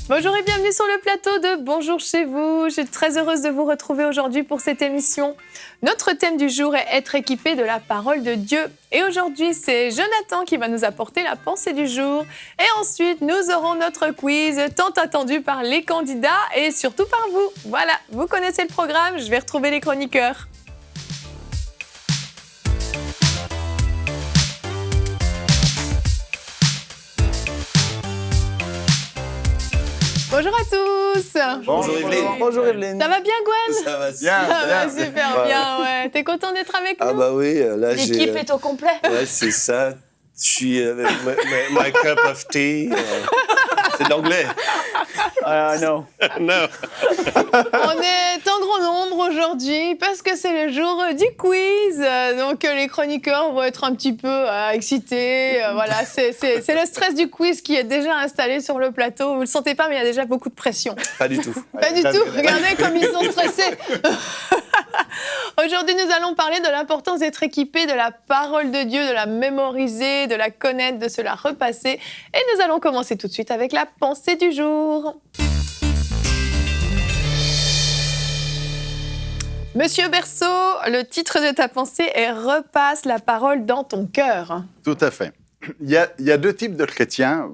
Bonjour et bienvenue sur le plateau de Bonjour chez vous. Je suis très heureuse de vous retrouver aujourd'hui pour cette émission. Notre thème du jour est être équipé de la parole de Dieu. Et aujourd'hui, c'est Jonathan qui va nous apporter la pensée du jour. Et ensuite, nous aurons notre quiz tant attendu par les candidats et surtout par vous. Voilà, vous connaissez le programme, je vais retrouver les chroniqueurs. Bonjour à tous. Bonjour Evelyne. Bonjour Evelyne. Ça va bien Gwen? Ça va Bien, Ça va bien. super bien, ouais. T'es content d'être avec nous? Ah bah oui, là j'ai... L'équipe est au complet. Ouais, c'est ça. Je suis avec my cup of tea. C'est de l'anglais. Non. Non. On est en grand nombre aujourd'hui parce que c'est le jour du quiz. Donc les chroniqueurs vont être un petit peu excités. Voilà, c'est le stress du quiz qui est déjà installé sur le plateau. Vous ne le sentez pas, mais il y a déjà beaucoup de pression. Pas du tout. Pas du tout. Regardez comme ils sont stressés. Aujourd'hui, nous allons parler de l'importance d'être équipé de la parole de Dieu, de la mémoriser, de la connaître, de se la repasser. Et nous allons commencer tout de suite avec la pensée du jour. Monsieur Berceau, le titre de ta pensée est « Repasse la parole dans ton cœur ». Tout à fait. Il y a deux types de chrétiens.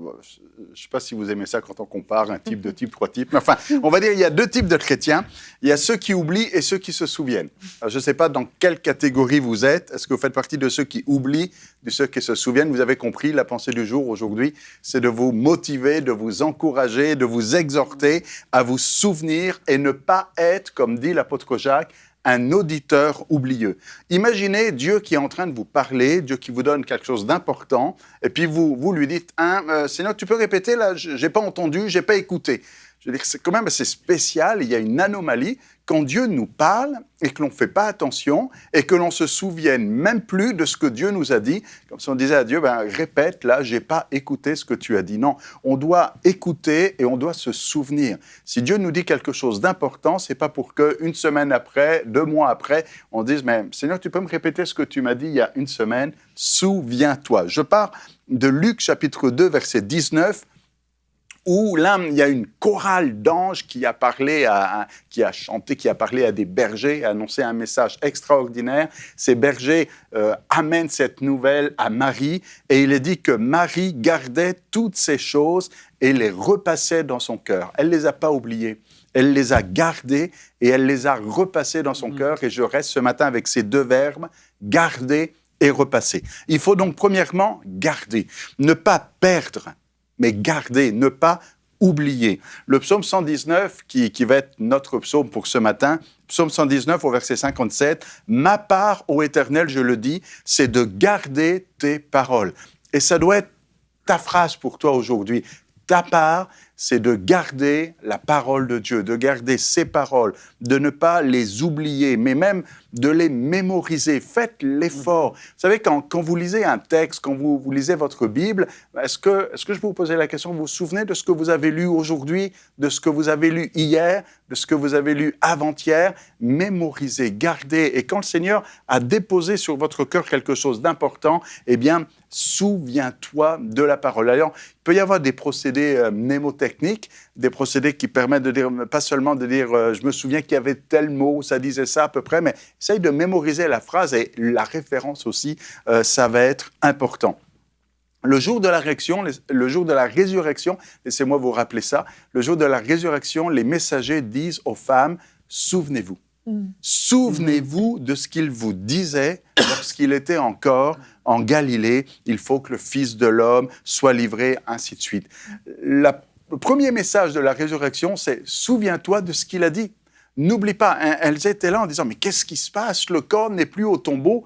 Je ne sais pas si vous aimez ça quand on compare un type, deux types, trois types. Mais enfin, on va dire qu'il y a deux types de chrétiens. Il y a ceux qui oublient et ceux qui se souviennent. Alors, je ne sais pas dans quelle catégorie vous êtes. Est-ce que vous faites partie de ceux qui oublient, de ceux qui se souviennent? Vous avez compris, la pensée du jour aujourd'hui, c'est de vous motiver, de vous encourager, de vous exhorter à vous souvenir et ne pas être, comme dit l'apôtre Jacques, un auditeur oublieux. Imaginez Dieu qui est en train de vous parler, Dieu qui vous donne quelque chose d'important, et puis vous lui dites « Seigneur, tu peux répéter là, j'ai pas entendu, j'ai pas écouté ». Je veux dire, c'est quand même assez spécial, il y a une anomalie quand Dieu nous parle et que l'on ne fait pas attention et que l'on se souvienne même plus de ce que Dieu nous a dit. Comme si on disait à Dieu, répète, là, j'ai pas écouté ce que tu as dit. Non, on doit écouter et on doit se souvenir. Si Dieu nous dit quelque chose d'important, c'est pas pour qu'une semaine après, 2 mois après, on dise, mais Seigneur, tu peux me répéter ce que tu m'as dit il y a une semaine? Souviens-toi. Je pars de Luc chapitre 2, verset 19, où là, il y a une chorale d'anges qui a parlé qui a chanté, qui a parlé à des bergers, a annoncé un message extraordinaire. Ces bergers amènent cette nouvelle à Marie, et il est dit que Marie gardait toutes ces choses et les repassait dans son cœur. Elle ne les a pas oubliées. Elle les a gardées et elle les a repassées dans son cœur. Et je reste ce matin avec ces deux verbes, garder et repasser. Il faut donc premièrement garder, ne pas perdre, mais garder, ne pas oublier. Le psaume 119, qui va être notre psaume pour ce matin, psaume 119 au verset 57, « Ma part, ô Éternel, je le dis, c'est de garder tes paroles. » Et ça doit être ta phrase pour toi aujourd'hui. Ta part, c'est de garder la parole de Dieu, de garder ses paroles, de ne pas les oublier, mais même de les mémoriser. Faites l'effort. Vous savez, quand vous lisez un texte, quand vous lisez votre Bible, est-ce que je peux vous poser la question, vous vous souvenez de ce que vous avez lu aujourd'hui, de ce que vous avez lu hier, de ce que vous avez lu avant-hier? Mémorisez, gardez. Et quand le Seigneur a déposé sur votre cœur quelque chose d'important, eh bien, souviens-toi de la parole. Alors, il peut y avoir des procédés mnémotechniques, des procédés qui permettent de dire, pas seulement de dire je me souviens qu'il y avait tel mot, ça disait ça à peu près, mais essaye de mémoriser la phrase et la référence aussi, ça va être important. Le jour de la résurrection, laissez-moi vous rappeler ça, le jour de la résurrection, les messagers disent aux femmes, souvenez-vous. Souvenez-vous de ce qu'il vous disait lorsqu'il était encore en Galilée. Il faut que le Fils de l'homme soit livré, ainsi de suite. Le premier message de la résurrection, c'est « Souviens-toi de ce qu'il a dit ». N'oublie pas, elles étaient là en disant « Mais qu'est-ce qui se passe? Le corps n'est plus au tombeau. »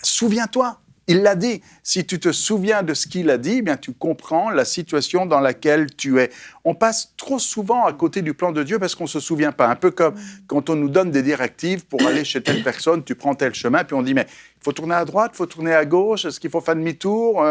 Souviens-toi. Il l'a dit. Si tu te souviens de ce qu'il a dit, eh bien, tu comprends la situation dans laquelle tu es. On passe trop souvent à côté du plan de Dieu parce qu'on ne se souvient pas. Un peu comme quand on nous donne des directives pour aller chez telle personne, tu prends tel chemin, puis on dit, mais il faut tourner à droite, il faut tourner à gauche, est-ce qu'il faut faire demi-tour,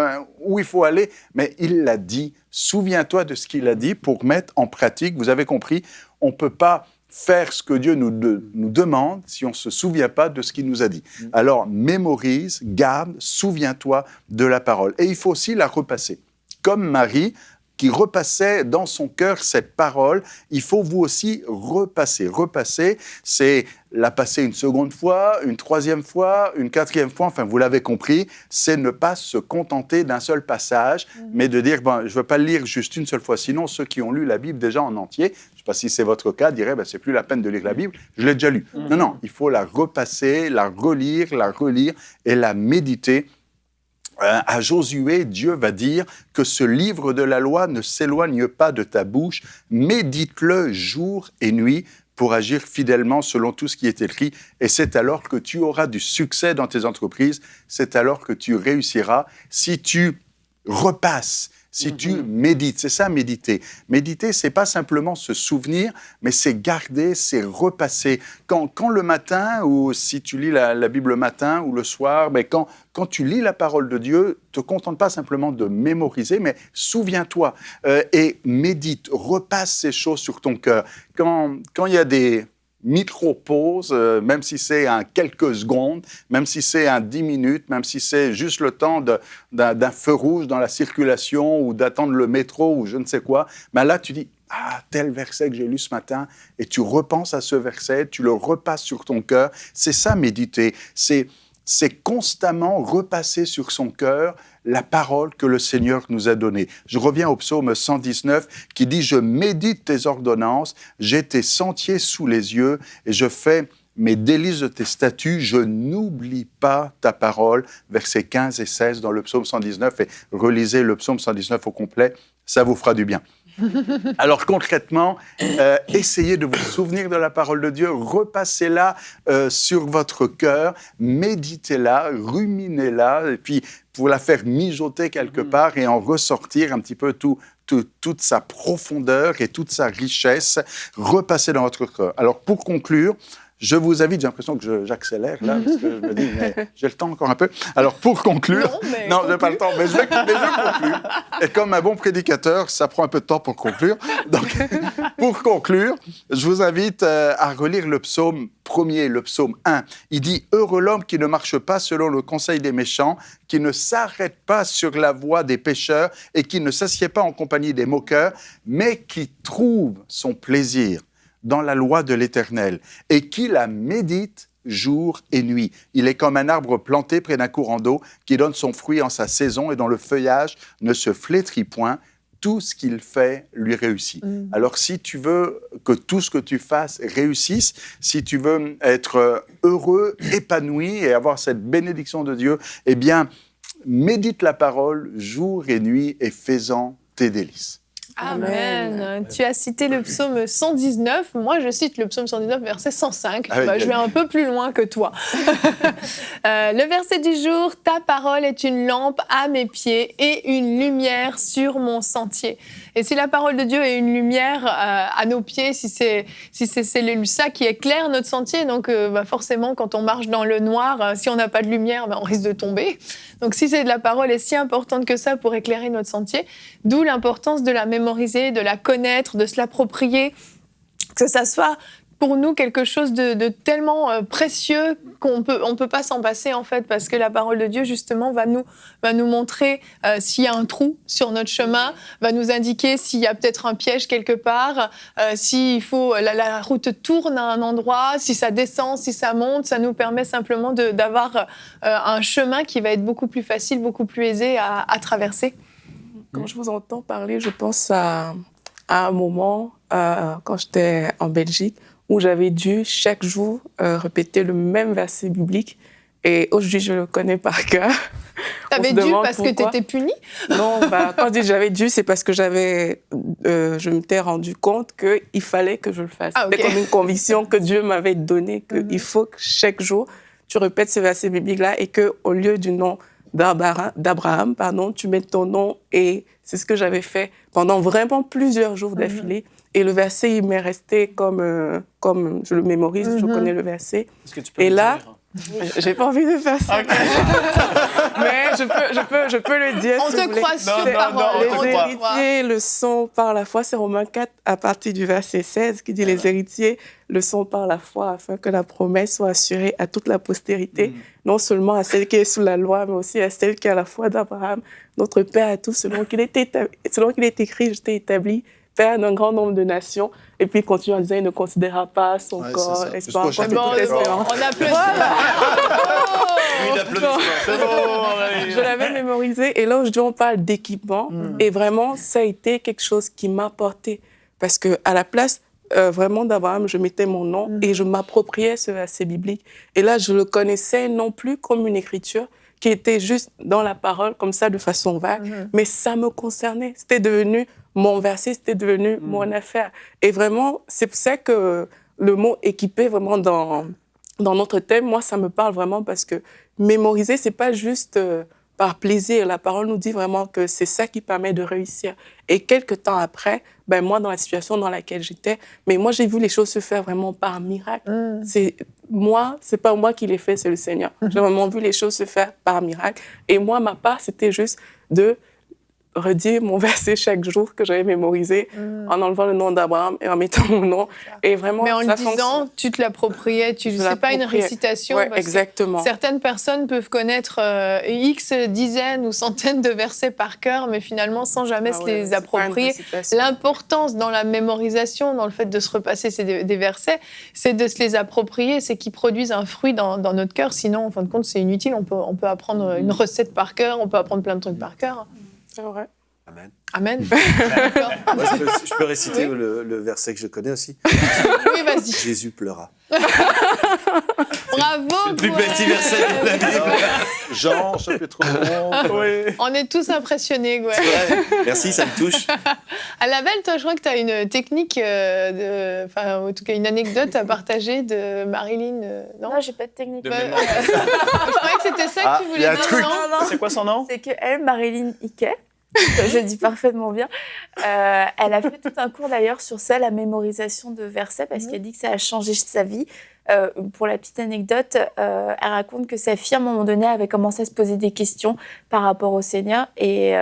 où il faut aller? Mais il l'a dit. Souviens-toi de ce qu'il a dit pour mettre en pratique. Vous avez compris, on ne peut pas faire ce que Dieu nous demande si on ne se souvient pas de ce qu'il nous a dit. Alors, mémorise, garde, souviens-toi de la parole. Et il faut aussi la repasser. Comme Marie, qui repassait dans son cœur cette parole. Il faut vous aussi repasser. Repasser, c'est la passer une seconde fois, une troisième fois, une quatrième fois, enfin vous l'avez compris, c'est ne pas se contenter d'un seul passage, mais de dire, je ne veux pas le lire juste une seule fois, sinon ceux qui ont lu la Bible déjà en entier, je ne sais pas si c'est votre cas, diraient, c'est plus la peine de lire la Bible, je l'ai déjà lu. Non, il faut la repasser, la relire et la méditer. À Josué, Dieu va dire que ce livre de la loi ne s'éloigne pas de ta bouche, médite-le jour et nuit pour agir fidèlement selon tout ce qui est écrit. Et c'est alors que tu auras du succès dans tes entreprises, c'est alors que tu réussiras si tu repasses, si tu médites. C'est ça, méditer. Méditer, c'est pas simplement se souvenir, mais c'est garder, c'est repasser. Quand le matin, ou si tu lis la Bible le matin ou le soir, mais quand tu lis la parole de Dieu, te contente pas simplement de mémoriser, mais souviens-toi et médite, repasse ces choses sur ton cœur. Quand il y a des micro-pause, même si c'est en quelques secondes, même si c'est en 10 minutes, même si c'est juste le temps d'un feu rouge dans la circulation ou d'attendre le métro ou je ne sais quoi, mais là, tu dis, tel verset que j'ai lu ce matin, et tu repenses à ce verset, tu le repasses sur ton cœur. C'est ça, méditer. C'est constamment repasser sur son cœur la parole que le Seigneur nous a donnée. Je reviens au psaume 119 qui dit « Je médite tes ordonnances, j'ai tes sentiers sous les yeux et je fais mes délices de tes statuts, je n'oublie pas ta parole. » Versets 15 et 16 dans le psaume 119. Et relisez le psaume 119 au complet, ça vous fera du bien. Alors concrètement, essayez de vous souvenir de la parole de Dieu, repassez-la sur votre cœur, méditez-la, ruminez-la, et puis pour la faire mijoter quelque part et en ressortir un petit peu toute sa profondeur et toute sa richesse, repassez dans votre cœur. Alors pour conclure, je vous invite, j'ai l'impression que j'accélère là, parce que je me dis, mais j'ai le temps encore un peu. Alors pour conclure, non, je n'ai pas le temps, mais je conclure. Et comme un bon prédicateur, ça prend un peu de temps pour conclure. Donc pour conclure, je vous invite à relire le psaume 1er, le psaume 1. Il dit « Heureux l'homme qui ne marche pas selon le conseil des méchants, qui ne s'arrête pas sur la voie des pécheurs et qui ne s'assied pas en compagnie des moqueurs, mais qui trouve son plaisir dans la loi de l'Éternel, et qui la médite jour et nuit. Il est comme un arbre planté près d'un courant d'eau, qui donne son fruit en sa saison et dont le feuillage ne se flétrit point. Tout ce qu'il fait lui réussit. Alors, si tu veux que tout ce que tu fasses réussisse, si tu veux être heureux, épanoui et avoir cette bénédiction de Dieu, eh bien, médite la parole jour et nuit et fais-en tes délices. Amen. Tu as cité le psaume 119. Moi, je cite le psaume 119, verset 105. Je vais un peu plus loin que toi. Le verset du jour, « Ta parole est une lampe à mes pieds et une lumière sur mon sentier. » Et si la parole de Dieu est une lumière à nos pieds, si c'est ça qui éclaire notre sentier, donc forcément, quand on marche dans le noir, si on n'a pas de lumière, on risque de tomber. Donc si la parole est si importante que ça pour éclairer notre sentier, d'où l'importance de la mémoriser, de la connaître, de se l'approprier, que ça soit pour nous quelque chose de tellement précieux qu'on peut pas s'en passer en fait, parce que la parole de Dieu justement va nous montrer s'il y a un trou sur notre chemin, va nous indiquer s'il y a peut-être un piège quelque part, s'il faut la route tourne à un endroit, si ça descend, si ça monte, ça nous permet simplement d'avoir un chemin qui va être beaucoup plus facile, beaucoup plus aisé à traverser. Quand je vous entends parler, je pense à un moment quand j'étais en Belgique, où j'avais dû chaque jour répéter le même verset biblique. Et aujourd'hui, je le connais par cœur. T'avais dû parce que t'étais punie? Non, quand je dis j'avais dû, c'est parce que je m'étais rendu compte qu'il fallait que je le fasse. C'était comme une conviction que Dieu m'avait donnée, qu'il faut que chaque jour, tu répètes ce verset biblique-là et qu'au lieu du nom d'Abraham, tu mets ton nom. Et c'est ce que j'avais fait pendant vraiment plusieurs jours d'affilée. Et le verset, il m'est resté comme je le mémorise, je connais le verset. Est-ce que tu peux et là, dire J'ai pas envie de faire ça. Okay. Mais je peux le dire. On te croit sur parole. Les héritiers le sont par la foi. C'est Romains 4 à partir du verset 16 qui dit les héritiers le sont par la foi afin que la promesse soit assurée à toute la postérité, non seulement à celle qui est sous la loi, mais aussi à celle qui est à la foi d'Abraham, notre Père à tous, selon qu'il est écrit, je t'ai établi Père d'un grand nombre de nations. Et puis il continue en disant, il ne considérera pas son corps, espoir, on applaudit. Je l'avais mémorisé. Et là, aujourd'hui, on parle d'équipement. Et vraiment, ça a été quelque chose qui m'a porté. Parce qu'à la place vraiment d'Abraham, je mettais mon nom et je m'appropriais ce verset biblique. Et là, je le connaissais non plus comme une écriture qui était juste dans la parole, comme ça, de façon vague. Mais ça me concernait. C'était devenu mon verset, c'était devenu mon affaire. Et vraiment, c'est pour ça que le mot « équiper », vraiment, dans notre thème, moi, ça me parle vraiment parce que mémoriser, c'est pas juste par plaisir. La parole nous dit vraiment que c'est ça qui permet de réussir. Et quelques temps après, ben moi, dans la situation dans laquelle j'étais, mais moi, j'ai vu les choses se faire vraiment par miracle. C'est pas moi qui l'ai fait, c'est le Seigneur. J'ai vraiment vu les choses se faire par miracle. Et moi, ma part, c'était juste de redire mon verset chaque jour que j'avais mémorisé en enlevant le nom d'Abraham et en mettant mon nom. Et vraiment, mais en le disant, tu te l'appropriais. C'est pas une récitation. Ouais, exactement. Certaines personnes peuvent connaître X dizaines ou centaines de versets par cœur, mais finalement, sans jamais se les approprier. L'importance dans la mémorisation, dans le fait de se repasser des versets, c'est de se les approprier, c'est qu'ils produisent un fruit dans notre cœur. Sinon, en fin de compte, c'est inutile. On peut apprendre une recette par cœur, on peut apprendre plein de trucs par cœur. C'est vrai. Amen. Amen. Moi, je peux réciter le verset que je connais aussi. Oui, vas-y. Jésus pleura. Bravo. C'est le plus petit verset de la Bible. Jean, chapitre 11. Oui. On est tous impressionnés. Ouais. Merci, ça me touche. Alavel, toi, je crois que tu as une technique, en tout cas une anecdote à partager de Marilyn. Non, j'ai pas de technique. Je croyais que c'était ça que tu voulais dire. Truc. Non. C'est quoi son nom? C'est qu'elle, Marilyn Hickey, je dis parfaitement bien, elle a fait tout un cours d'ailleurs sur ça, la mémorisation de versets, parce qu'elle dit que ça a changé sa vie. Pour la petite anecdote, elle raconte que sa fille, à un moment donné, avait commencé à se poser des questions par rapport au Seigneur. Et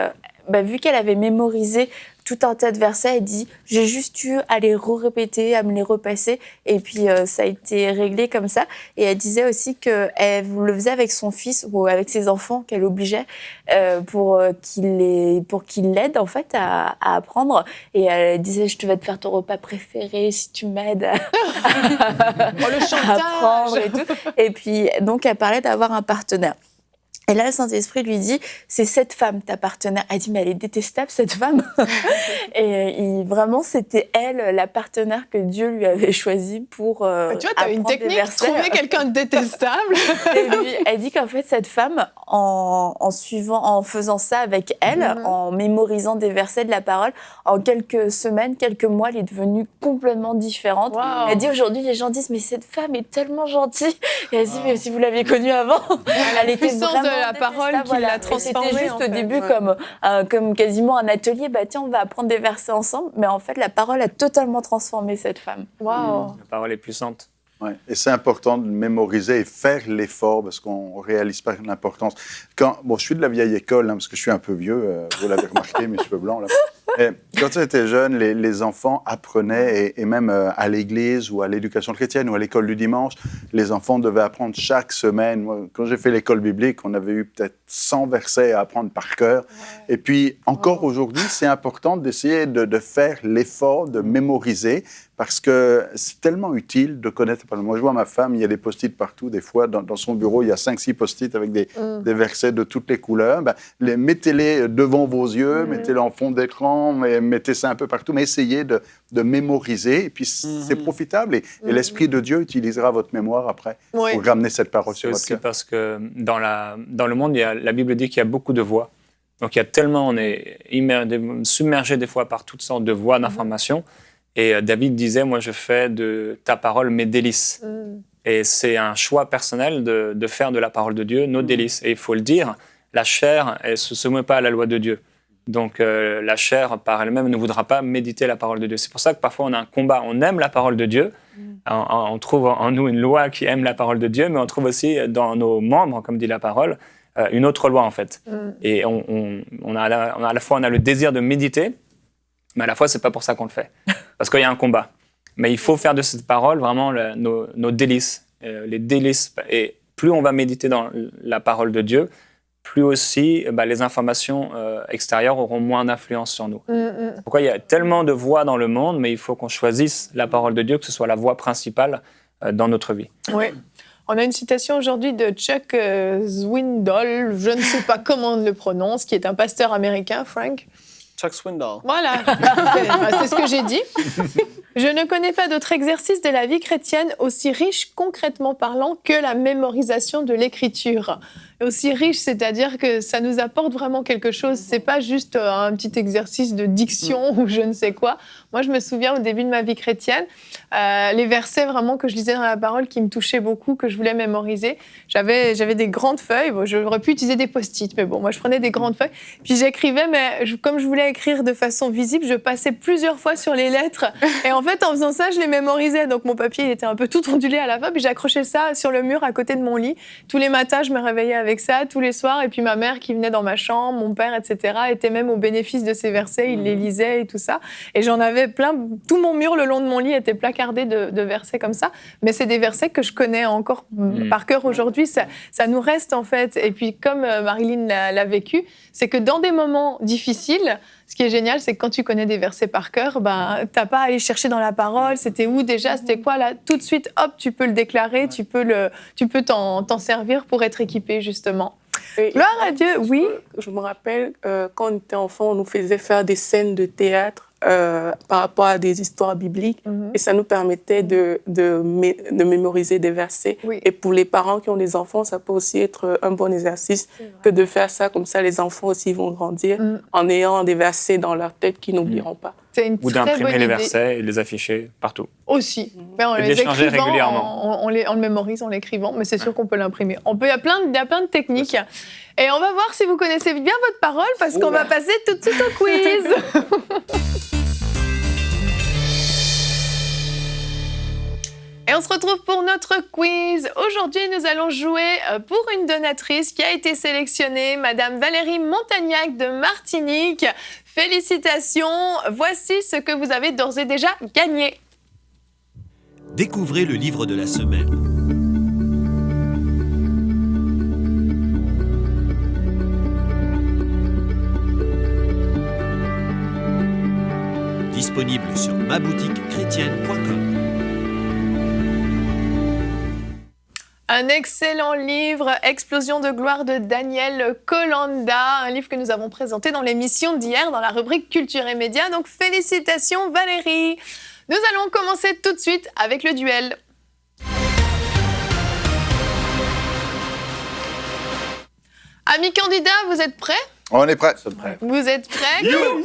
vu qu'elle avait mémorisé tout un tas de versets, elle dit « J'ai juste eu à les répéter, à me les repasser. » Et puis, ça a été réglé comme ça. Et elle disait aussi qu'elle le faisait avec son fils ou avec ses enfants, qu'elle obligeait pour qu'il l'aide, en fait, à apprendre. Et elle disait « Je te vais te faire ton repas préféré si tu m'aides à le chantage apprendre et tout. » Et puis, donc, elle parlait d'avoir un partenaire. Et là, le Saint-Esprit lui dit, c'est cette femme, ta partenaire. Elle dit, mais elle est détestable, cette femme. Et vraiment, c'était elle, la partenaire que Dieu lui avait choisie pour tu vois, tu as une technique, trouver quelqu'un de détestable. Et puis, elle dit qu'en fait, cette femme, en faisant ça avec elle, en mémorisant des versets de la parole, en quelques semaines, quelques mois, elle est devenue complètement différente. Wow. Elle dit, aujourd'hui, les gens disent, mais cette femme est tellement gentille. Et elle dit, mais si vous l'aviez connue avant, elle était vraiment la parole qui l'a transformée. C'était juste au début comme quasiment un atelier. Tiens, on va apprendre des versets ensemble. Mais en fait, la parole a totalement transformé cette femme. Wow. La parole est puissante. Ouais. Et c'est important de mémoriser et faire l'effort parce qu'on ne réalise pas l'importance. Je suis de la vieille école, parce que je suis un peu vieux, vous l'avez remarqué, mes cheveux blancs. Là. Et quand j'étais jeune, les enfants apprenaient, et même à l'église ou à l'éducation chrétienne ou à l'école du dimanche, les enfants devaient apprendre chaque semaine. Moi, quand j'ai fait l'école biblique, on avait eu peut-être 100 versets à apprendre par cœur. Ouais. Et puis, encore aujourd'hui, c'est important d'essayer de faire l'effort de mémoriser parce que c'est tellement utile de connaître. Moi, je vois ma femme, il y a des post-it partout. Des fois, dans son bureau, il y a 5-6 post-it avec des versets de toutes les couleurs. Mettez-les devant vos yeux, mettez-les en fond d'écran, mettez ça un peu partout, mais essayez de mémoriser. Et puis, c'est profitable. Et l'Esprit de Dieu utilisera votre mémoire après pour ramener cette parole sur votre cœur. C'est aussi parce que dans le monde, la Bible dit qu'il y a beaucoup de voix. Donc, il y a tellement, on est submergé des fois par toutes sortes de voix d'informations. Et David disait, moi, je fais de ta parole mes délices. Et c'est un choix personnel de faire de la parole de Dieu nos délices. Et il faut le dire, la chair, elle ne se soumet pas à la loi de Dieu. Donc, la chair, par elle-même, ne voudra pas méditer la parole de Dieu. C'est pour ça que parfois, on a un combat. On aime la parole de Dieu, On trouve en nous une loi qui aime la parole de Dieu, mais on trouve aussi dans nos membres, comme dit la parole, une autre loi en fait. Et on a à la fois on a le désir de méditer, mais à la fois c'est pas pour ça qu'on le fait, parce qu'il y a un combat. Mais il faut faire de cette parole vraiment nos délices, les délices. Et plus on va méditer dans la parole de Dieu, plus aussi les informations extérieures auront moins d'influence sur nous. Pourquoi il y a tellement de voix dans le monde, mais il faut qu'on choisisse la parole de Dieu, que ce soit la voix principale dans notre vie. Oui. On a une citation aujourd'hui de Chuck Swindoll, je ne sais pas comment on le prononce, qui est un pasteur américain, Frank. Chuck Swindoll. Voilà, c'est ce que j'ai dit. Je ne connais pas d'autre exercice de la vie chrétienne aussi riche concrètement parlant que la mémorisation de l'écriture. Aussi riche, c'est-à-dire que ça nous apporte vraiment quelque chose. C'est pas juste un petit exercice de diction ou je ne sais quoi. Moi, je me souviens au début de ma vie chrétienne, les versets vraiment que je lisais dans la parole qui me touchaient beaucoup, que je voulais mémoriser. J'avais des grandes feuilles. Bon, j'aurais pu utiliser des post-it, mais bon, moi, je prenais des grandes feuilles. Puis j'écrivais, mais comme je voulais écrire de façon visible, je passais plusieurs fois sur les lettres. Et en fait, en faisant ça, je les mémorisais. Donc, mon papier, il était un peu tout ondulé à la fin. Puis j'accrochais ça sur le mur à côté de mon lit. Tous les matins, je me réveillais avec ça, tous les soirs. Et puis ma mère qui venait dans ma chambre, mon père, etc., était même au bénéfice de ces versets. Il les lisait et tout ça. Et j'en avais plein. Tout mon mur le long de mon lit était placardé de versets comme ça. Mais c'est des versets que je connais encore par cœur aujourd'hui. Ça nous reste, en fait. Et puis, comme Marilyn l'a vécu, c'est que dans des moments difficiles, ce qui est génial, c'est que quand tu connais des versets par cœur, t'as pas à aller chercher dans la parole. C'était où déjà? C'était quoi là? Tout de suite, hop, tu peux le déclarer, tu peux t'en servir pour être équipé, justement. Gloire à Dieu, oui. Je me rappelle, quand on était enfant, on nous faisait faire des scènes de théâtre par rapport à des histoires bibliques. Et ça nous permettait de mémoriser des versets. Oui. Et pour les parents qui ont des enfants, ça peut aussi être un bon exercice que de faire ça. Comme ça, les enfants aussi vont grandir en ayant des versets dans leur tête qu'ils n'oublieront pas. C'est une Ou très d'imprimer bonne les idée. versets et de les afficher partout. Aussi. Mais en Et les de les changer écrivant, régulièrement. on le mémorise en l'écrivant, mais c'est sûr qu'on peut l'imprimer. Il y a plein de techniques. Et on va voir si vous connaissez bien votre parole, parce qu'on va passer tout de suite au quiz. Et on se retrouve pour notre quiz. Aujourd'hui, nous allons jouer pour une donatrice qui a été sélectionnée, Madame Valérie Montagnac de Martinique. Félicitations, voici ce que vous avez d'ores et déjà gagné. Découvrez le livre de la semaine. Disponible sur maboutiquechrétienne.com. Un excellent livre, Explosion de gloire de Daniel Kolanda, un livre que nous avons présenté dans l'émission d'hier dans la rubrique Culture et Médias. Donc félicitations Valérie. Nous allons commencer tout de suite avec le duel. Amis candidats, vous êtes prêts? On est prêts. Vous êtes prêts? You!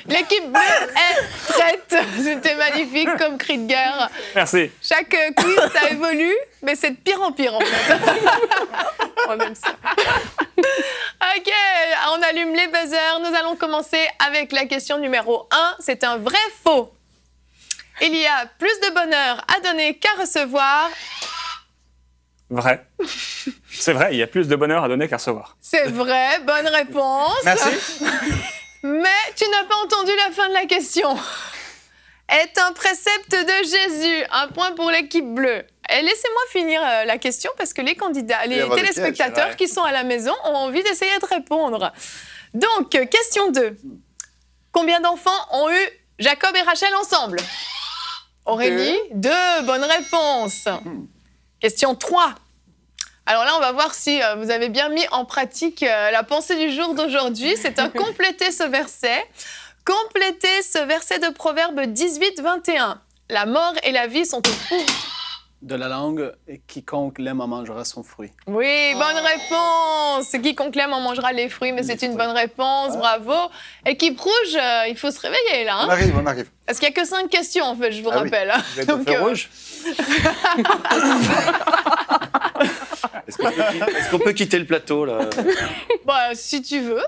L'équipe bleue est prête. C'était magnifique comme cri de guerre. Merci. Chaque quiz, ça évolue, mais c'est de pire en pire, en fait. On aime ça. OK, on allume les buzzers. Nous allons commencer avec la question numéro 1. C'est un vrai faux. Il y a plus de bonheur à donner qu'à recevoir. Vrai. C'est vrai, il y a plus de bonheur à donner qu'à recevoir. C'est vrai, bonne réponse. Merci. Mais tu n'as pas entendu la fin de la question. Est un précepte de Jésus. Un point pour l'équipe bleue. Et laissez-moi finir la question parce que les candidats, les téléspectateurs qui sont à la maison ont envie d'essayer de répondre. Donc, question 2. Combien d'enfants ont eu Jacob et Rachel ensemble? Aurélie, 2. Bonne réponse. Question 3. Alors là, on va voir si vous avez bien mis en pratique la pensée du jour d'aujourd'hui. C'est un compléter ce verset. Complétez ce verset de Proverbe 18, 21. La mort et la vie sont au bout De la langue, et quiconque l'aime en mangera son fruit. Oui, bonne réponse. Quiconque l'aime en mangera les fruits, mais c'est une bonne réponse. Bravo. Équipe rouge, il faut se réveiller là. Hein? On arrive. Parce qu'il n'y a que 5 questions en fait, je vous rappelle. Vous êtes au feu rouge? Est-ce qu'on peut quitter le plateau, là? Bah, si tu veux.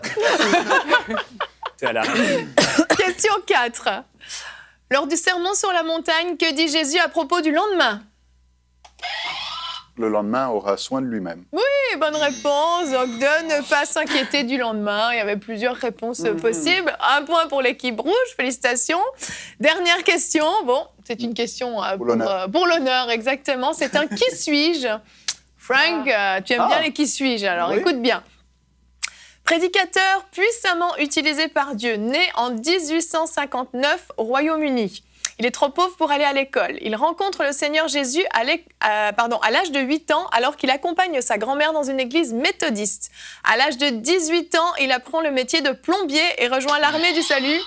C'est à la... Question 4. Lors du sermon sur la montagne, que dit Jésus à propos du lendemain? Le lendemain aura soin de lui-même. Oui, bonne réponse. Donc, de ne pas s'inquiéter du lendemain. Il y avait plusieurs réponses possibles. 1 point pour l'équipe rouge. Félicitations. Dernière question. Bon, c'est une question pour l'honneur, exactement. C'est un qui suis-je? Frank, tu aimes bien les qui suis-je. Alors, écoute bien. Prédicateur puissamment utilisé par Dieu, né en 1859 au Royaume-Uni. Il est trop pauvre pour aller à l'école. Il rencontre le Seigneur Jésus à l'âge de 8 ans, alors qu'il accompagne sa grand-mère dans une église méthodiste. À l'âge de 18 ans, il apprend le métier de plombier et rejoint l'armée du salut.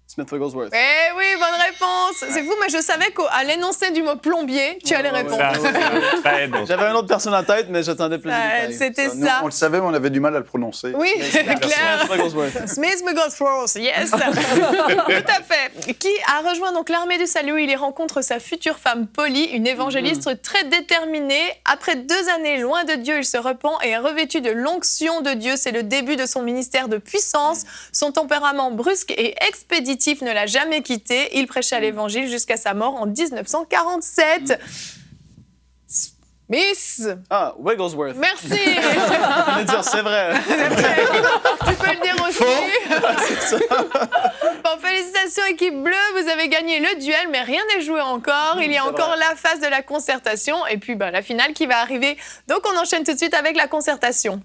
Smith Wigglesworth. Eh oui, bonne réponse. C'est fou, mais je savais qu'à l'énoncé du mot plombier, tu allais répondre. Ça aide. J'avais une autre personne en tête, mais j'attendais plus de détails. C'était Nous, ça. on le savait, mais on avait du mal à le prononcer. Oui, c'est clair. Smith Wigglesworth. Smith Wigglesworth, yes. Tout à fait. Qui a rejoint donc l'armée du salut. Il y rencontre sa future femme Polly, une évangéliste très déterminée. Après 2 années loin de Dieu, il se repent et est revêtu de l'onction de Dieu. C'est le début de son ministère de puissance. Son tempérament brusque et expéditif ne l'a jamais quitté. Il prêcha l'évangile jusqu'à sa mort en 1947. Smith. Ah, Wigglesworth. Merci. Je voulais dire, c'est vrai. Tu peux le dire aussi. Bon, félicitations équipe bleue, vous avez gagné le duel, mais rien n'est joué encore. Il y a encore la phase de la concertation et puis la finale qui va arriver. Donc on enchaîne tout de suite avec la concertation.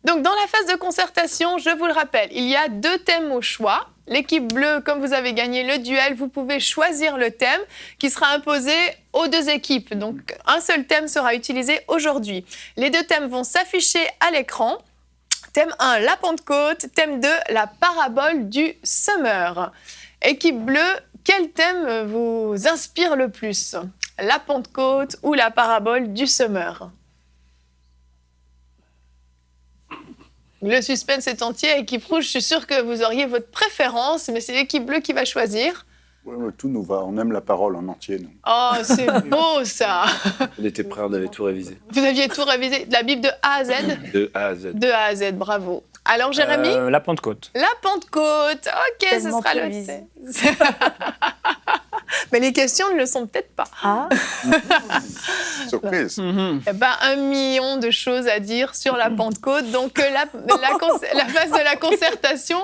Donc, dans la phase de concertation, je vous le rappelle, il y a 2 thèmes au choix. L'équipe bleue, comme vous avez gagné le duel, vous pouvez choisir le thème qui sera imposé aux 2 équipes. Donc, un seul thème sera utilisé aujourd'hui. Les 2 thèmes vont s'afficher à l'écran. Thème 1, la Pentecôte. Thème 2, la parabole du semeur. Équipe bleue, quel thème vous inspire le plus? La Pentecôte ou la parabole du semeur? Le suspense est entier. Équipe rouge, je suis sûre que vous auriez votre préférence, mais c'est l'équipe bleue qui va choisir. Ouais, mais tout nous va. On aime la parole en entier, nous. Oh, c'est beau, ça. On était prêts, on avait tout révisé. Vous aviez tout révisé. La Bible de A à Z? De A à Z. De A à Z, bravo. Alors, Jérémy? La Pentecôte. La Pentecôte. OK, Tellement ce sera le prévisé. thème. Mais les questions ne le sont peut-être pas. Ah, Surprise. Eh ben, 1 million de choses à dire sur la Pentecôte. Donc, la phase de la concertation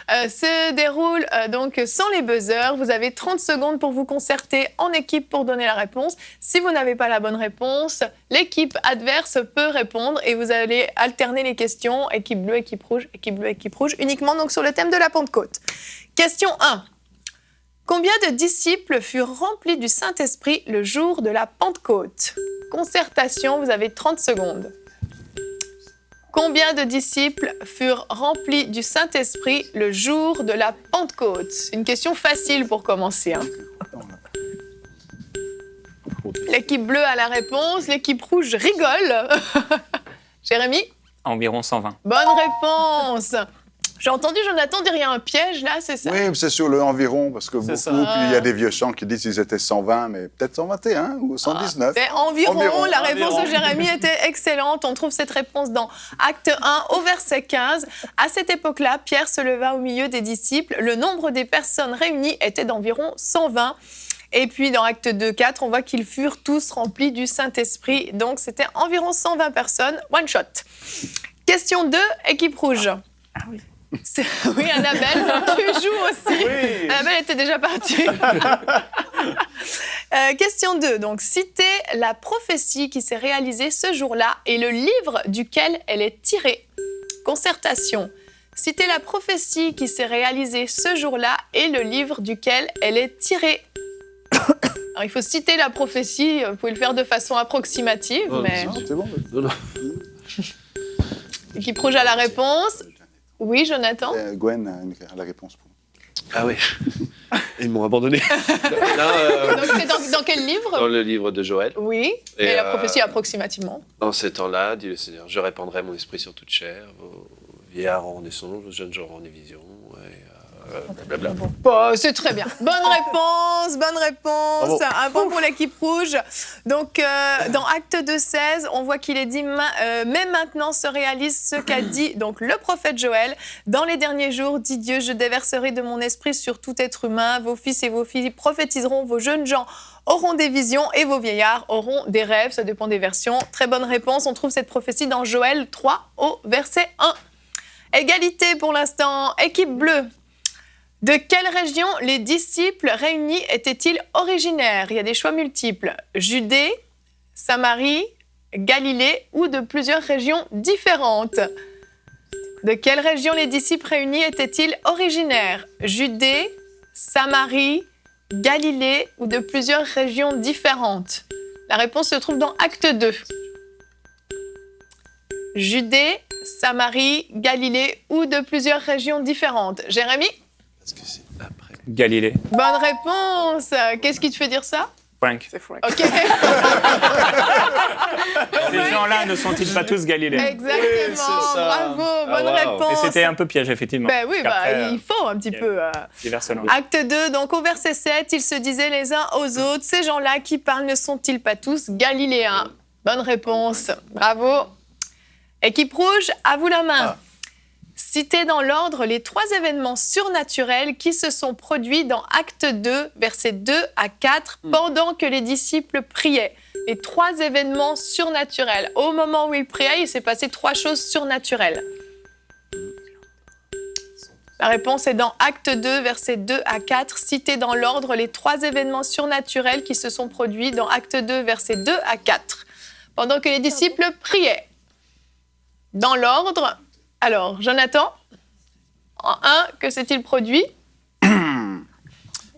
se déroule donc sans les buzzers. Vous avez 30 secondes pour vous concerter en équipe pour donner la réponse. Si vous n'avez pas la bonne réponse, l'équipe adverse peut répondre et vous allez alterner les questions. Équipe bleue, équipe rouge, équipe bleue, équipe rouge, uniquement donc sur le thème de la Pentecôte. Question 1. Combien de disciples furent remplis du Saint-Esprit le jour de la Pentecôte? Concertation, vous avez 30 secondes. Combien de disciples furent remplis du Saint-Esprit le jour de la Pentecôte? Une question facile pour commencer. Hein. L'équipe bleue a la réponse, l'équipe rouge rigole. Jérémy? Environ 120. Bonne réponse. J'ai entendu Jonathan dire il y a un piège là, c'est ça? Oui, mais c'est sur le environ, parce que beaucoup, ça. puis il y a des vieux chants qui disent qu'ils étaient 120, mais peut-être 121 ou 119. C'est environ. La réponse Environ. de Jérémy était excellente. On trouve cette réponse dans Acte 1 au verset 15. À cette époque-là, Pierre se leva au milieu des disciples. Le nombre des personnes réunies était d'environ 120. Et puis dans Acte 2, 4, on voit qu'ils furent tous remplis du Saint-Esprit. Donc c'était environ 120 personnes, one shot. Question 2, équipe rouge. ah oui. Oui, Annabelle, tu joues aussi. Oui. Annabelle était déjà partie. Question 2. Donc, citez la prophétie qui s'est réalisée ce jour-là et le livre duquel elle est tirée. Concertation. Citez la prophétie qui s'est réalisée ce jour-là et le livre duquel elle est tirée. Alors, il faut citer la prophétie. Vous pouvez le faire de façon approximative, mais... C'est bon. Non, non. Équipe rouge a la réponse. Oui, Jonathan? Gwen a la réponse pour nous. Ah oui. Ils m'ont abandonné. Non, Donc, c'est dans quel livre? dans le livre de Joël. Oui, et la prophétie approximativement. Dans ces temps-là, dit le Seigneur, je répandrai mon esprit sur toute chair. Vos vieillards auront des songes, vos jeunes gens auront des visions. Blablabla. Bon, c'est très bien. Bonne réponse, bonne réponse. Bravo. Un point pour l'équipe rouge. Donc, dans Acte 2:16, on voit qu'il est dit mais maintenant se réalise ce qu'a dit donc le prophète Joël. Dans les derniers jours, dit Dieu, je déverserai de mon esprit sur tout être humain. Vos fils et vos filles prophétiseront, vos jeunes gens auront des visions et vos vieillards auront des rêves. Ça dépend des versions. Très bonne réponse. On trouve cette prophétie dans Joël 3 au verset 1. Égalité pour l'instant. Équipe bleue. De quelle région les disciples réunis étaient-ils originaires? Il y a des choix multiples. Judée, Samarie, Galilée ou de plusieurs régions différentes. De quelle région les disciples réunis étaient-ils originaires? Judée, Samarie, Galilée ou de plusieurs régions différentes. La réponse se trouve dans Acte 2. Judée, Samarie, Galilée ou de plusieurs régions différentes. Jérémy? Parce que c'est après. Galilée. Bonne réponse. Qu'est-ce qui te fait dire ça? Frank. C'est Frank. Ok. Ces gens-là ne sont-ils pas tous Galiléens? Exactement. Oui, c'est ça. Bravo. Bonne wow. réponse. Et c'était un peu piège, effectivement. Ben oui, Parce qu'après, il faut un petit il y a peu. divers noms. Acte 2, donc au verset 7, ils se disaient les uns aux autres, ces gens-là qui parlent ne sont-ils pas tous galiléens? Bonne réponse. Bravo. Équipe rouge, à vous la main. Citez dans l'ordre les 3 événements surnaturels qui se sont produits dans Acte 2, versets 2 à 4, pendant que les disciples priaient. Les 3 événements surnaturels. Au moment où ils priaient, il s'est passé 3 choses surnaturelles. La réponse est dans Acte 2, versets 2 à 4. Citez dans l'ordre les 3 événements surnaturels qui se sont produits dans Acte 2, versets 2 à 4, pendant que les disciples priaient. Dans l'ordre... Alors, Jonathan, en 1, que s'est-il produit? Il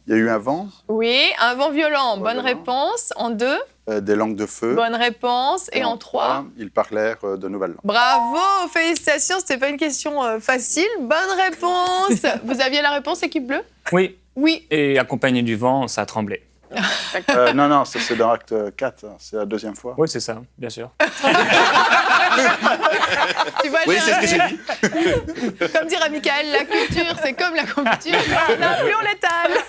y a eu un vent, Oui, un vent violent. Vent Bonne violent. réponse. En 2, des langues de feu. bonne réponse. Et en 3, ils parlèrent de nouvelles langues. bravo, félicitations. C'était pas une question facile. Bonne réponse. Vous aviez la réponse, équipe bleue? Oui, Oui. et accompagné du vent, ça a tremblé. Non, ça, c'est dans Acte 4, c'est la deuxième fois. Oui, c'est ça, bien sûr. Tu vois, Oui, c'est ce que j'ai dit. Comme dirait Michael, la culture, c'est comme la confiture. Non, plus on l'étale.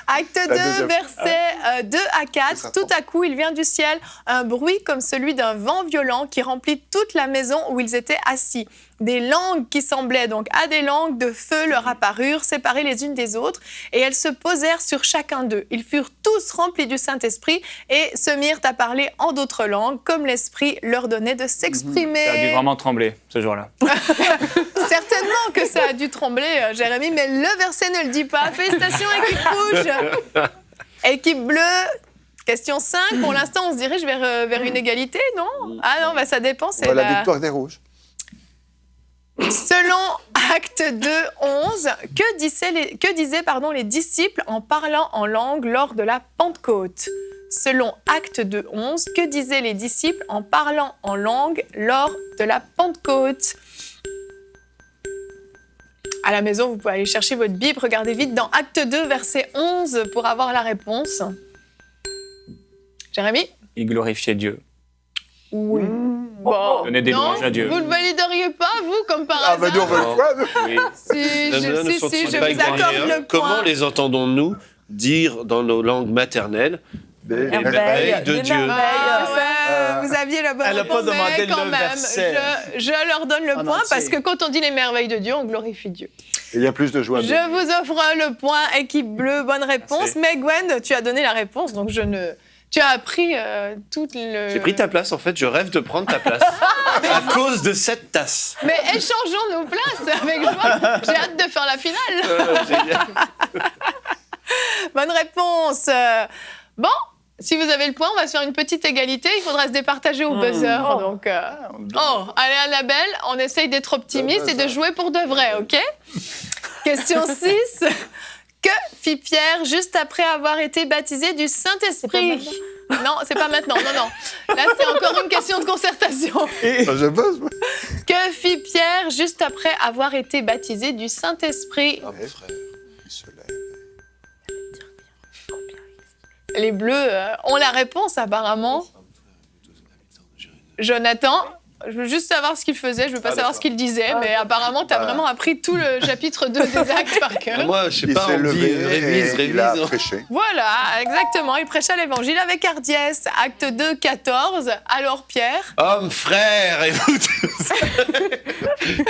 Acte 2, deuxième. versets 2 à 4. Tout à coup, il vient du ciel un bruit comme celui d'un vent violent qui remplit toute la maison où ils étaient assis. Des langues qui semblaient donc à des langues de feu leur apparurent, séparées les unes des autres, et elles se posèrent sur chacun d'eux. Ils furent tous remplis du Saint-Esprit et se mirent à parler en d'autres langues, comme l'Esprit leur donnait de s'exprimer. Ça a dû vraiment trembler, ce jour-là. Certainement que ça a dû trembler, Jérémy, mais le verset ne le dit pas. Félicitations, équipe rouge. Équipe bleue, question 5. Pour l'instant, on se dirige vers une égalité, non? Ah non, bah, ça dépend. C'est La victoire des rouges. Selon Acte 2, 11, que disaient les disciples en parlant en langue lors de la Pentecôte? Selon Acte 2, 11, que disaient les disciples en parlant en langue lors de la Pentecôte? À la maison, vous pouvez aller chercher votre Bible, regardez vite dans Acte 2, verset 11 pour avoir la réponse. Jérémy? Il glorifiait Dieu. Oui. Bon, Donnez des non, louanges à Dieu. vous ne valideriez pas, vous, comme par Ah, hasard? bah nous, on veut le quoi, nous? Oui. Si, je vous accorde le Comment point. les entendons-nous dire dans nos langues maternelles Des merveilles de des Dieu? merveilles. Vous aviez la bonne Elle a pas réponse, mais demandé quand le même, verset. je leur donne le En point entier. parce que quand on dit les merveilles de Dieu, on glorifie Dieu. Il y a plus de joie. Je vous offre le point, équipe bleue, bonne réponse. Merci. Mais Gwen, tu as donné la réponse, donc je ne... Tu as appris toute le... J'ai pris ta place, en fait, je rêve de prendre ta place. À cause de cette tasse. Mais échangeons nos places avec joie. J'ai hâte de faire la finale. Génial. Bonne réponse. Bon, si vous avez le point, on va se faire une petite égalité. Il faudra se départager au buzzer. Donc, allez, Annabelle, on essaye d'être optimiste et de jouer pour de vrai, OK? Question 6. Que fit Pierre juste après avoir été baptisé du Saint-Esprit? Non, c'est pas maintenant. Non. Là, c'est encore une question de concertation. Je bosse, moi. Que fit Pierre juste après avoir été baptisé du Saint-Esprit? Ah, mon frère. Il se lève. Les Bleus ont la réponse, apparemment. Jonathan? Je veux juste savoir ce qu'il faisait, je veux pas savoir d'accord. ce qu'il disait, mais apparemment, tu as vraiment appris tout le chapitre 2 des Actes par cœur. Moi, je sais Il pas, s'est on dit levé et il a révise. prêché. Voilà, exactement. Il prêcha l'évangile avec hardiesse. Acte 2, 14. Alors Pierre. Homme, frère, et vous tous.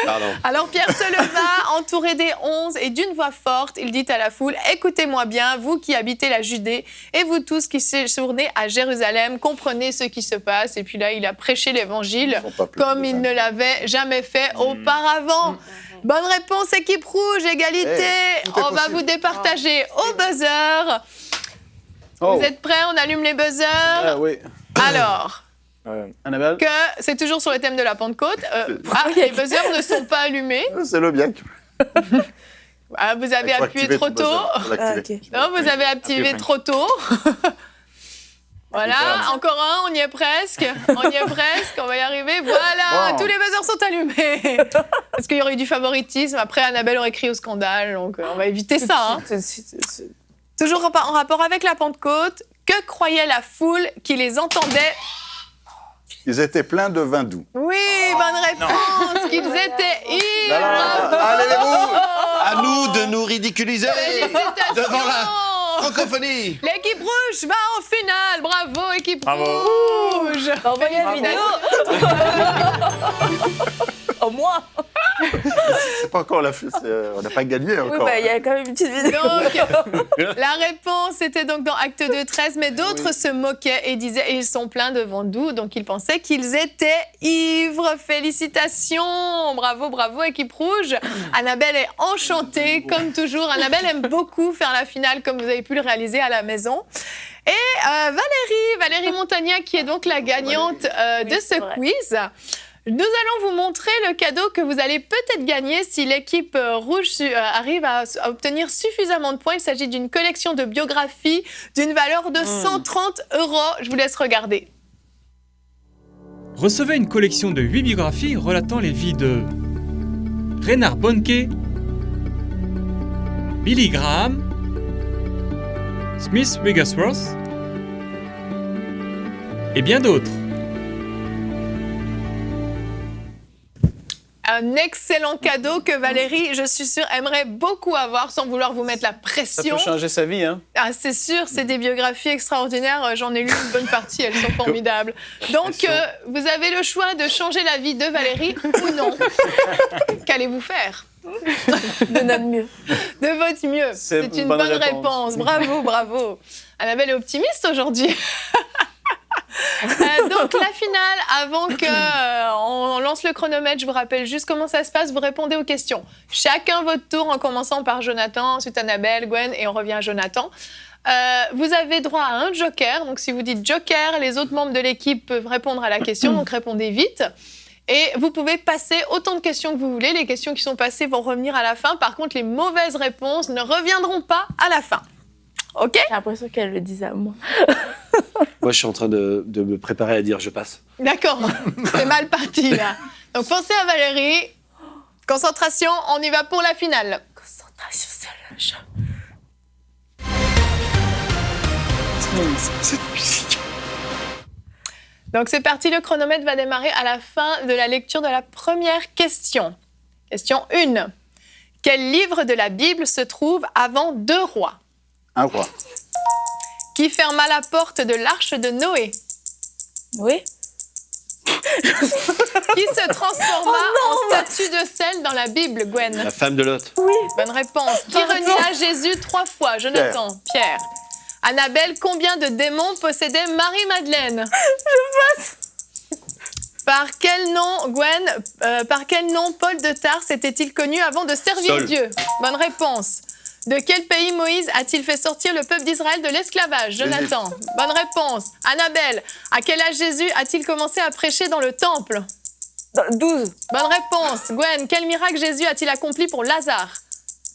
Pardon. Alors Pierre se leva, entouré des 11, et d'une voix forte, il dit à la foule, « Écoutez-moi bien, vous qui habitez la Judée, et vous tous qui séjournez à Jérusalem, comprenez ce qui se passe. » Et puis là, il a prêché l'évangile Ils sont pas plus comme que il ça. ne l'avait jamais fait auparavant. Bonne réponse, équipe rouge, égalité. Hey, tout est On va possible. vous départager au buzzer. Oh. Vous êtes prêts? On allume les buzzers. Ah oui. Alors, Annabelle? que c'est toujours sur le thème de la Pentecôte. Les buzzers ne sont pas allumés. C'est le bien. Ah, vous avez Il faut appuyé activer trop ton tôt. buzzer. Faut l'activer. Non, vous avez activé trop tôt. Voilà, encore un, on y est presque. On y est presque, on va y arriver. Voilà, Wow. tous les buzzers sont allumés. Parce qu'il y aurait eu du favoritisme. Après, Annabelle aurait crié au scandale. Donc, on va éviter ça. Hein. Toujours en rapport avec la Pentecôte, que croyait la foule qui les entendait? Ils étaient pleins de vin doux. Oui, bonne réponse, qu'ils étaient ivres. Allez-vous! À nous de nous ridiculiser Félicitations. devant la francophonie. L'équipe rouge va en finale. Bravo, équipe Bravo. rouge. Envoyez une vidéo. Au moins. C'est pas encore la fête, on n'a pas gagné Oui, encore. il y a quand même une petite vidéo. Donc, la réponse était donc dans Acte 2, 13, mais d'autres se moquaient et disaient ils sont pleins de vent doux, donc ils pensaient qu'ils étaient ivres. Félicitations, bravo, bravo, équipe rouge. Annabelle est enchantée, comme toujours. Annabelle aime beaucoup faire la finale, comme vous avez pu le réaliser à la maison. Et Valérie Montagnac, qui est donc la gagnante de ce quiz. Nous allons vous montrer le cadeau que vous allez peut-être gagner si l'équipe rouge arrive à obtenir suffisamment de points. Il s'agit d'une collection de biographies d'une valeur de 130 €. Je vous laisse regarder. Recevez une collection de 8 biographies relatant les vies de Reinhard Bonnke, Billy Graham, Smith Wigglesworth et bien d'autres. Un excellent cadeau que Valérie, je suis sûre, aimerait beaucoup avoir sans vouloir vous mettre la Ça pression. peut changer sa vie, hein? Ah, c'est sûr, c'est des biographies extraordinaires. J'en ai lu une bonne partie, elles sont formidables. Donc, vous avez le choix de changer la vie de Valérie ou non. Qu'allez-vous faire? De notre mieux. De votre mieux. C'est C'est une bonne bonne réponse. réponse. Bravo, bravo. Annabelle est optimiste aujourd'hui. Donc la finale, avant qu'on lance le chronomètre, je vous rappelle juste comment ça se passe. Vous répondez aux questions. Chacun votre tour, en commençant par Jonathan, ensuite Annabelle, Gwen, et on revient à Jonathan. Vous avez droit à un joker. Donc si vous dites joker, les autres membres de l'équipe peuvent répondre à la question. Donc répondez vite. Et vous pouvez passer autant de questions que vous voulez. Les questions qui sont passées vont revenir à la fin. Par contre, les mauvaises réponses ne reviendront pas à la fin. OK? J'ai l'impression qu'elle le disait à moi. Moi, je suis en train de me préparer à dire je passe. D'accord, c'est mal parti là. Donc pensez à Valérie. Concentration, on y va pour la finale. Concentration, c'est le jeu. Donc c'est parti, le chronomètre va démarrer à la fin de la lecture de la première question. Question 1. Quel livre de la Bible se trouve avant 2 rois? Un roi. Qui ferma la porte de l'arche de Noé? Oui. Qui se transforma en statue de sel dans la Bible, Gwen? La femme de Lot. Bonne réponse. Qui renia Jésus 3 fois? Jonathan. Pierre. Annabelle, combien de démons possédait Marie-Madeleine? Je passe. Par quel nom, Gwen, par quel nom Paul de Tarse était-il connu avant de servir Saul. Dieu? Bonne réponse. De quel pays Moïse a-t-il fait sortir le peuple d'Israël de l'esclavage? Jonathan. Bonne réponse. Annabelle, à quel âge Jésus a-t-il commencé à prêcher dans le temple? 12. Bonne réponse. Gwen, quel miracle Jésus a-t-il accompli pour Lazare?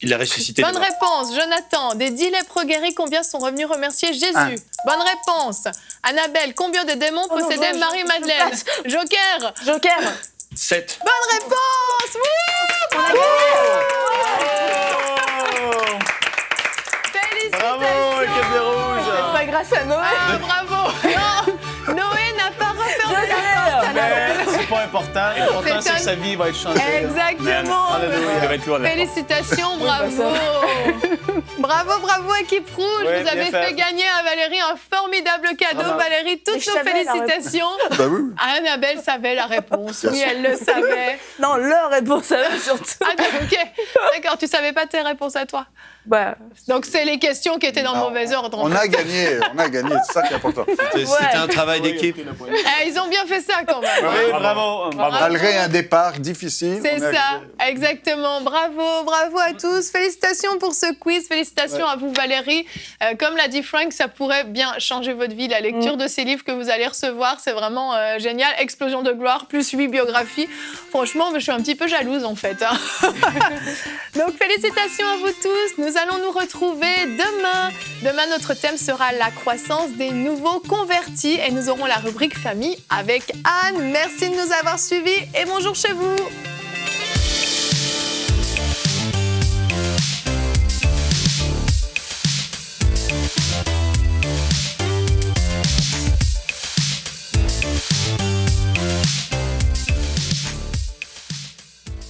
Il l'a ressuscité. Bonne réponse. Jonathan, des 10 lépreux guéris, combien sont revenus remercier Jésus? Un. Bonne réponse. Annabelle, combien de démons possédait Marie-Madeleine? Joker. Joker. 7. Bonne réponse. Oui, bravo. Félicitations. Bravo, équipe des rouges! Pas grâce à Noé. Ah, bravo. Non, Noé n'a pas refermé la porte. Mais pas important. L'important, c'est que sa vie va être changée. Exactement. Alléluia. Félicitations, bravo. Bravo, équipe rouge. Oui, vous avez fait gagner à Valérie un formidable cadeau. Bravo. Valérie, toutes nos félicitations. Bah oui. Annabelle savait la réponse. Bien Oui, sûr. elle le savait. Non, leur réponse à eux, surtout. Ah, ok. D'accord, tu savais pas tes réponses à toi. Bah, Donc, c'est les questions qui étaient dans le mauvais ordre. en On fait. a gagné, c'est ça qui est important. C'était un travail d'équipe. Ils ont bien fait ça quand même. Oui, bravo. Malgré un départ difficile. C'est on a- ça, exactement. Bravo à tous. Félicitations pour ce quiz. Félicitations à vous, Valérie. Comme l'a dit Frank, ça pourrait bien changer votre vie. La lecture de ces livres que vous allez recevoir, c'est vraiment génial. Explosion de gloire, plus 8 biographies. Franchement, je suis un petit peu jalouse en fait. Hein. Donc, félicitations à vous tous. Nous allons nous retrouver demain. Demain, notre thème sera la croissance des nouveaux convertis et nous aurons la rubrique famille avec Anne. Merci de nous avoir suivis et bonjour chez vous.